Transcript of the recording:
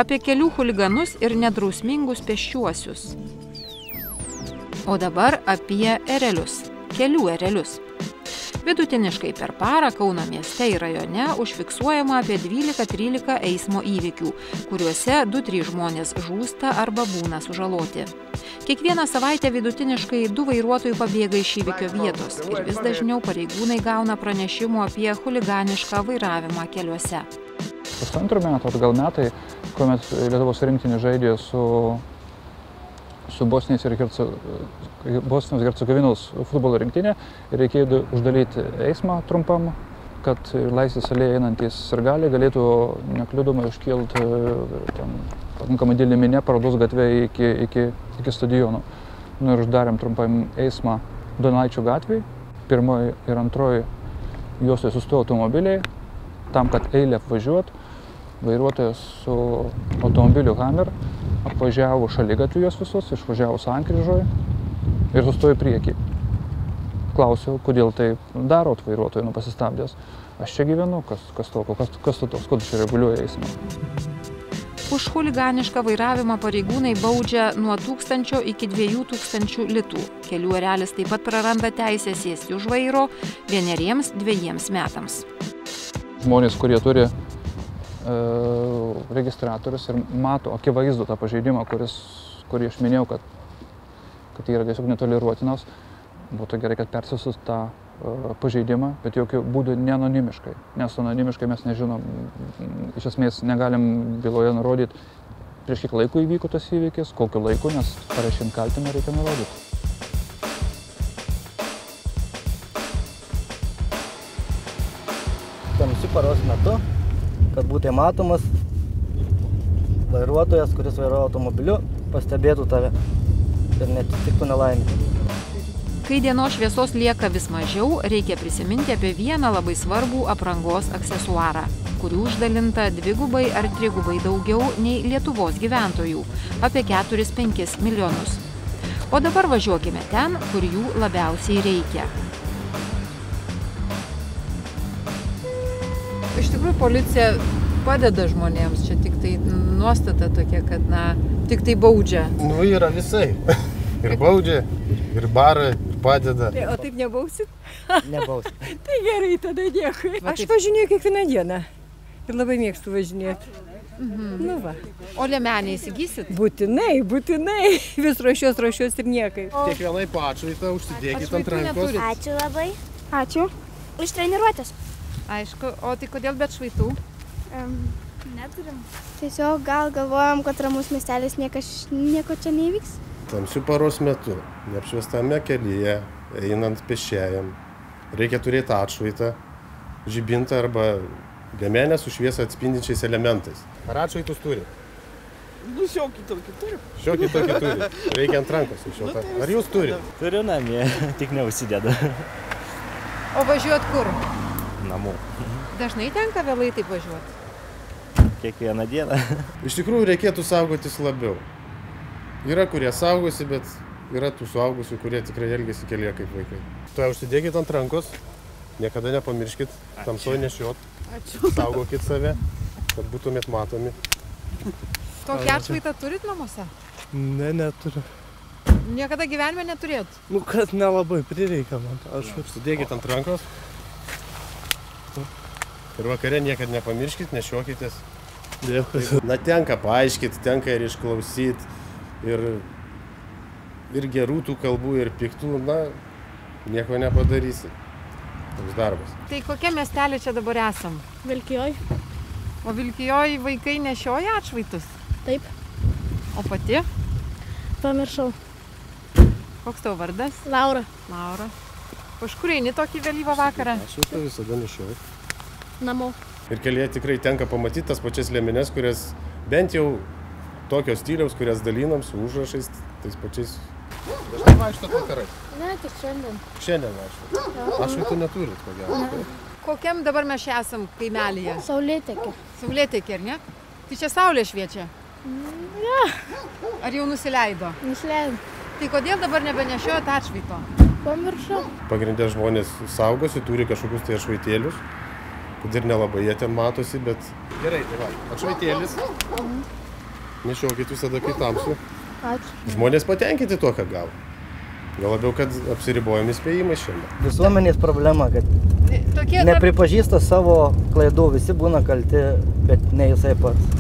apie kelių chuliganus ir nedrausmingus pėsčiuosius. O dabar apie erelius, kelių erelius. Vidutiniškai per parą Kauno mieste ir rajone užfiksuojama apie 12-13 eismo įvykių, kuriuose 2-3 žmonės žūsta arba būna sužaloti. Kiekvieną savaitę vidutiniškai 2 vairuotojai pabėga iš įvykio vietos ir vis dažniau pareigūnai gauna pranešimų apie chuliganišką vairavimą keliuose. Pusantrų metų, gal metai, kuomet Lietuvos rinktinė žaidė su Bosnijos ir Hercegovinos futbolo rinktinė ir reikėjo uždalyti eismą trumpam, kad Laisvės alėja einantys sirgaliai galėtų nekliudomai užkilti pakankamai didelį minę Parodos gatvę iki stadiono. Ir uždarėm trumpam eismą Donelaičio gatvėje. Pirmoji ir antroji juostoje sustojo automobiliai, tam, kad eilę apvažiuot. Vairuotojas su automobiliu Hammer apvažiavo šaligatvių juos visus, išvažiavo sankryžoje ir sustojo priekį. Klausiau, kodėl tai darot vairuotojui, pasistabdęs. Aš čia gyvenu, kas tu toks, kodėl čia reguliuoja eismą. Už chuliganišką vairavimą pareigūnai baudžia nuo 1000 iki 2000 litų. Kelių erelis taip pat praranda teisę sėsti už vairo 1-2 metams. Žmonės, kurie turi registratorius ir mato akivaizdų tą pažeidimą, kurį aš minėjau, kad yra tiesiog netoleruotinas, būtų gerai, kad persisiųstų tą pažeidimą, bet jokių būdų neanonimiškai. Nes anonimiškai mes nežinom, iš esmės negalim byloje nurodyti, prieš kiek laiko įvyko tas įvykis, kokiu laiku, nes pareiškiant kaltimą reikia nurodyti. Tamsiu paros metu, kad būtų matomas vairuotojas, kuris vairuoja automobiliu, pastebėtų tave ir neatsitiktų nelaimė. Kai dienos šviesos lieka vis mažiau, reikia prisiminti apie vieną labai svarbų aprangos aksesuarą, kurių uždalinta 2 ar 3 daugiau nei Lietuvos gyventojų – apie 4-5 milijonus. O dabar važiuokime ten, kur jų labiausiai reikia. Iš tikrųjų, policija padeda žmonėms, čia tik tai nuostata tokia, kad, tik tai baudžia. Yra visai. Ir baudžia, ir bara, ir padeda. O taip nebausit? Nebausit. Tai gerai, tada dėkui. Aš važinėju kiekvieną dieną ir labai mėgstu važinėti. Nu va. O liemenę įsigysit? Būtinai. Vis ruošiuos ir niekai. Kiekvienai paatšvaitą užsidėkit ant rankos. Ačiū labai. Ačiū. Už treniruotės. Aišku, o tai kodėl be atšvaitų? Neturim. Tiesiog gal galvojam, kad ramus miestelis nieko čia neįvyks. Tamsiu paros metu, neapšviestame kelyje, einant pėsčiajam, reikia turėti atšvaitą, žibintą arba liemenę su šviesą atspindinčiais elementais. Ar atšvaitus turi? Šiokį tokį turiu. Šiokį tokį turi. Reikia ant rankos išiautą. Ar jūs turi? Turiu namie, tik neužsidedu. O važiuot kur? Namų. Dažnai tenka vėlai taip važiuoti? Kiekvieną dieną. Iš tikrųjų, reikėtų saugotis labiau. Yra, kurie saugosi, bet yra tų suaugusių, kurie tikrai elgiasi kelyje kaip vaikai. Tuo užsidėkit ant rankos, niekada nepamirškit, tamsoj nešiot. Ačiū. Saugokit save, kad būtumėt matomi. Tokį atšvaitą turit namuose? Ne, neturiu. Niekada gyvenime neturėt? Nu, kad nelabai prireikia man. Aš Užsidėkit ant rankos. Ir vakare niekad nepamirškit, nešiokitės. dėkui. Na, tenka paaiškit, tenka ir išklausyt. Ir gerų tų kalbų, ir piktų, nieko nepadarysi. Toks darbas. Tai kokia miestelė čia dabar esam? Vilkijoj. O Vilkijoj vaikai nešioja atšvaitus? Taip. O pati? Pamiršau. Koks tavo vardas? Laura. Laura. Už kur eini tokį vėlyvą vakarą? Atšvaitą visada nešioju. Namo. Ir kelyje tikrai tenka pamatyti tas pačias liemenes, kurias bent jau tokio stiliaus, kurias dalinam su užrašais, tais pačiais. Dažnai vaikštot vakarai? Ne, tik šiandien. Šiandien vaikštot. Atšvaitų neturit, ko gero. Kokiam dabar mes čia esam kaimelyje? Saulėtekė. Saulėtekė, ar ne? Tai čia saulė šviečia? Ne. Ar jau nusileido? Nusileidom. Tai kodėl dabar nebenešiojat atšvaito? Pamiršau. Pagrindė žmonės saugosi, turi kažkokius tai atšvaitėlius, kad ir nelabai jie ten matosi, bet gerai, tai va, atšvaitėlis. Nešiokit visada kai tamsu. Ačiū. Žmonės patenkinti tuo, ką gavo. Gal labiau, kad apsiribojami įspėjimais šiandien. Visuomenės problema, kad Tokie nepripažįsta savo klaidų, visi būna kalti, bet ne jisai pats.